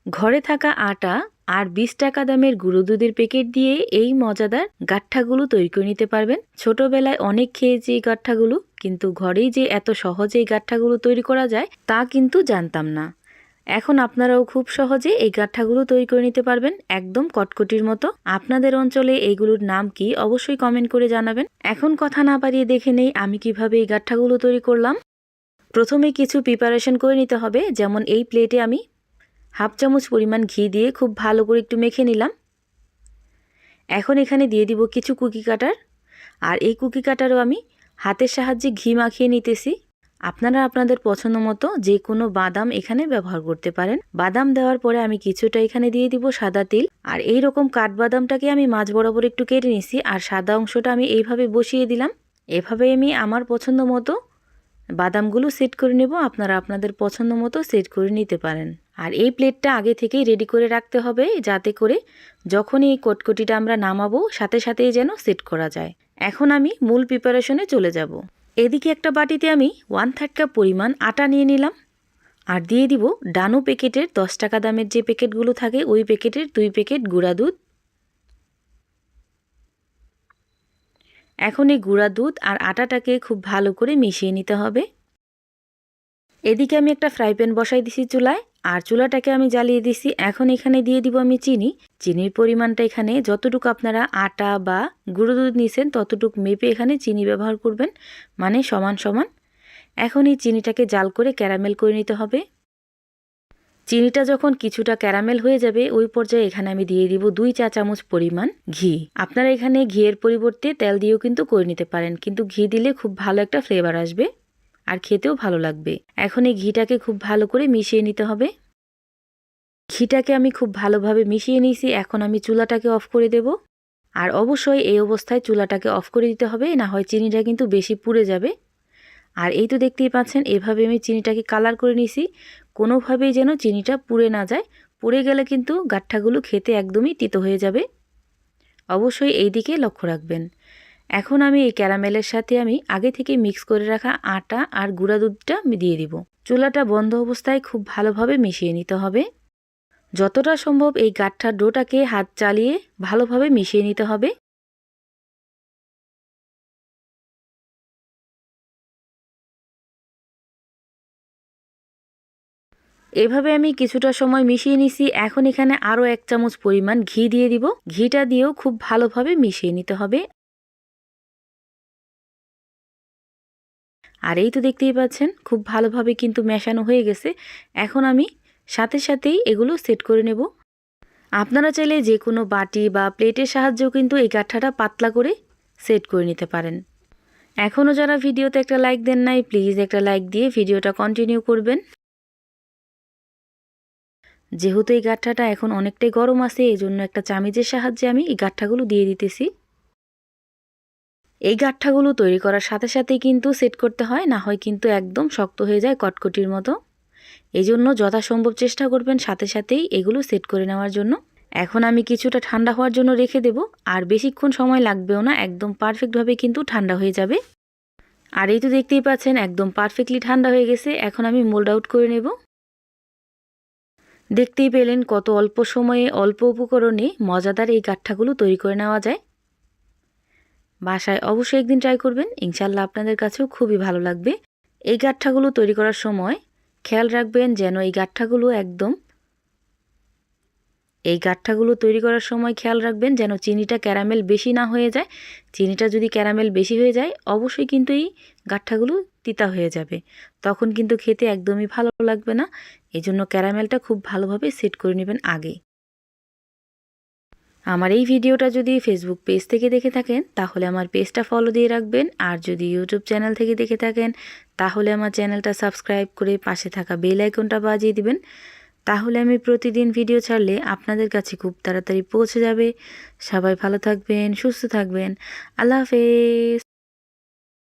ঘরে থাকা আটা আর 20 টাকা দামের গুঁড়ো দুধের প্যাকেট দিয়ে এই মজাদার গাঁঠাগুলো তৈরি করে নিতে পারবেন। ছোটবেলায় অনেক খেয়েছি এই গাঁঠাগুলো, কিন্তু ঘরেই যে এত সহজে এই গাঁঠাগুলো তৈরি করা যায় তা কিন্তু জানতাম না। এখন আপনারাও খুব সহজে এই গাঁঠাগুলো তৈরি করে নিতে পারবেন, একদম কটকটির মতো। আপনাদের অঞ্চলে এইগুলোর নাম কি অবশ্যই কমেন্ট করে জানাবেন। এখন কথা না বাড়িয়ে দেখে নেই আমি কিভাবে এই গাঁঠাগুলো তৈরি করলাম। প্রথমে কিছু প্রিপারেশন করে নিতে হবে। যেমন এই প্লেটে আমি হাফ চামচ পরিমাণ ঘি দিয়ে খুব ভালো করে একটু মেখে নিলাম। এখন এখানে দিয়ে দিব কিছু কুকি কাটার, আর এই কুকি কাটারও আমি হাতের সাহায্যে ঘি মাখিয়ে নিতেছি। আপনারা আপনাদের পছন্দ মতো যে কোনো বাদাম এখানে ব্যবহার করতে পারেন। বাদাম দেওয়ার পরে আমি কিছুটা এখানে দিয়ে দিব সাদা তিল, আর এই রকম কাঠবাদামটাকে আমি মাঝ বরাবর একটু কেটে নিছি, আর সাদা অংশটা আমি এইভাবে বসিয়ে দিলাম। এভাবে আমি আমার পছন্দ মতো বাদামগুলো সেট করে নেব। আপনারা আপনাদের পছন্দ মতো সেট করে নিতে পারেন। আর এই প্লেটটা আগে থেকেই রেডি করে রাখতে হবে, যাতে করে যখনই এই কটকটিটা আমরা নামাবো সাথে সাথেই যেন সেট করা যায়। এখন আমি মূল প্রিপারেশনে চলে যাব। এদিকে একটা বাটিতে আমি 1/3 কাপ পরিমাণ আটা নিয়ে নিলাম, আর দিয়ে দিব ডানো প্যাকেটের 10 টাকা দামের যে প্যাকেটগুলো থাকে ওই প্যাকেটের 2 প্যাকেট গুঁড়া দুধ। এখন এই গুঁড়া দুধ আর আটাটাকে খুব ভালো করে মিশিয়ে নিতে হবে। এদিকে আমি একটা ফ্রাই প্যান বসাই দিছি চুলায়, আর চুলাটাকে আমি জ্বালিয়ে দিছি। এখন এখানে দিয়ে দিব আমি চিনি। চিনির পরিমাণটা এখানে যতটুকু আপনারা আটা বা গুঁড়ো দুধ নিছেন ততটুকু মেপে এখানে চিনি ব্যবহার করবেন, মানে সমান সমান। এখন এই চিনিটাকে জাল করে ক্যারামেল করে নিতে হবে। চিনিটা যখন কিছুটা ক্যারামেল হয়ে যাবে ওই পর্যায়ে এখানে আমি দিয়ে দিব 2 চা চামচ পরিমাণ ঘি। আপনারা এখানে ঘিয়ের পরিবর্তে তেল দিয়েও কিন্তু করে নিতে পারেন, কিন্তু ঘি দিলে খুব ভালো একটা ফ্লেভার আসবে আর খেতেও ভালো লাগবে। এখন এই ঘিটাকে খুব ভালো করে মিশিয়ে নিতে হবে। ঘিটাকে আমি খুব ভালোভাবে মিশিয়ে নিয়েছি। এখন আমি চুলাটাকে অফ করে দেব। আর অবশ্যই এই অবস্থায় চুলাটাকে অফ করে দিতে হবে, না হয় চিনিটা কিন্তু বেশি পুড়ে যাবে। আর এই তো দেখতেই পাচ্ছেন এভাবে আমি চিনিটাকে কালার করে নিয়েছি, কোনোভাবেই যেন চিনিটা পুড়ে না যায়। পুড়ে গেলে কিন্তু গাঁঠাগুলো খেতে একদমই তিতো হয়ে যাবে। অবশ্যই এই দিকে লক্ষ্য রাখবেন। এখন আমি এই ক্যারামেলের সাথে আমি আগে থেকে মিক্স করে রাখা আটা আর গুঁড়া দুধটা দিয়ে দিব। চুলাটা বন্ধ অবস্থায় খুব ভালোভাবে মিশিয়ে নিতে হবে। যতটা সম্ভব এই গাঁঠার ডোটাকে হাত চালিয়ে ভালোভাবে মিশিয়ে নিতে হবে। এভাবে আমি কিছুটা সময় মিশিয়ে নিছি। এখন এখানে আরও 1 চামচ পরিমাণ ঘি দিয়ে দিব। ঘিটা দিয়েও খুব ভালোভাবে মিশিয়ে নিতে হবে। আর এই তো দেখতেই পাচ্ছেন খুব ভালোভাবে কিন্তু মেশানো হয়ে গেছে। এখন আমি সাথে সাথেই এগুলো সেট করে নেব। আপনারা চাইলে যে কোনো বাটি বা প্লেটের সাহায্যেও কিন্তু এই গাঁঠাটা পাতলা করে সেট করে নিতে পারেন। এখনও যারা ভিডিওতে একটা লাইক দেন নাই, প্লিজ একটা লাইক দিয়ে ভিডিওটা কন্টিনিউ করবেন। যেহেতু এই গাঁঠাটা এখন অনেকটাই গরম আছে, এই জন্য একটা চামিচের সাহায্যে আমি এই গাঁঠাগুলো দিয়ে দিতেছি। এই গাঁঠাগুলো তৈরি করার সাথে সাথেই কিন্তু সেট করতে হয়, না হয় কিন্তু একদম শক্ত হয়ে যায় কটকটির মতো। এই জন্য যথাসম্ভব চেষ্টা করবেন সাথে সাথেই এগুলো সেট করে নেওয়ার জন্য। এখন আমি কিছুটা ঠান্ডা হওয়ার জন্য রেখে দেব, আর বেশিক্ষণ সময় লাগবেও না, একদম পারফেক্টভাবে কিন্তু ঠান্ডা হয়ে যাবে। আর এই তো দেখতেই পাচ্ছেন একদম পারফেক্টলি ঠান্ডা হয়ে গেছে। এখন আমি মোল্ড আউট করে নেব। দেখতেই পেলেন কত অল্প সময়ে অল্প উপকরণে মজাদার এই গাঁঠাগুলো তৈরি করে নেওয়া যায়। বাসায় অবশ্যই একদিন ট্রাই করবেন, ইনশাল্লাহ আপনাদের কাছেও খুবই ভালো লাগবে। এই গাঁঠাগুলো তৈরি করার সময় খেয়াল রাখবেন যেন এই গাঁঠাগুলো তৈরি করার সময় খেয়াল রাখবেন যেন চিনিটা ক্যারামেল বেশি না হয়ে যায়। চিনিটা যদি ক্যারামেল বেশি হয়ে যায় অবশ্যই কিন্তু এই গাঁঠাগুলো তিতা হয়ে যাবে, তখন কিন্তু খেতে একদমই ভালো লাগবে না। এই জন্য ক্যারামেলটা খুব ভালোভাবে সেট করে নেবেন আগে। আমার এই ভিডিওটা যদি ফেসবুক পেজ থেকে দেখে থাকেন তাহলে আমার পেজটা ফলো দিয়ে রাখবেন, আর যদি ইউটিউব চ্যানেল থেকে দেখে থাকেন তাহলে আমার চ্যানেলটা সাবস্ক্রাইব করে পাশে থাকা বেল আইকনটা বাজিয়ে দিবেন। তাহলে আমি প্রতিদিন ভিডিও ছাড়লে আপনাদের কাছে খুব তাড়াতাড়ি পৌঁছে যাবে। সবাই ভালো থাকবেন, সুস্থ থাকবেন। আল্লাহ হাফেজ।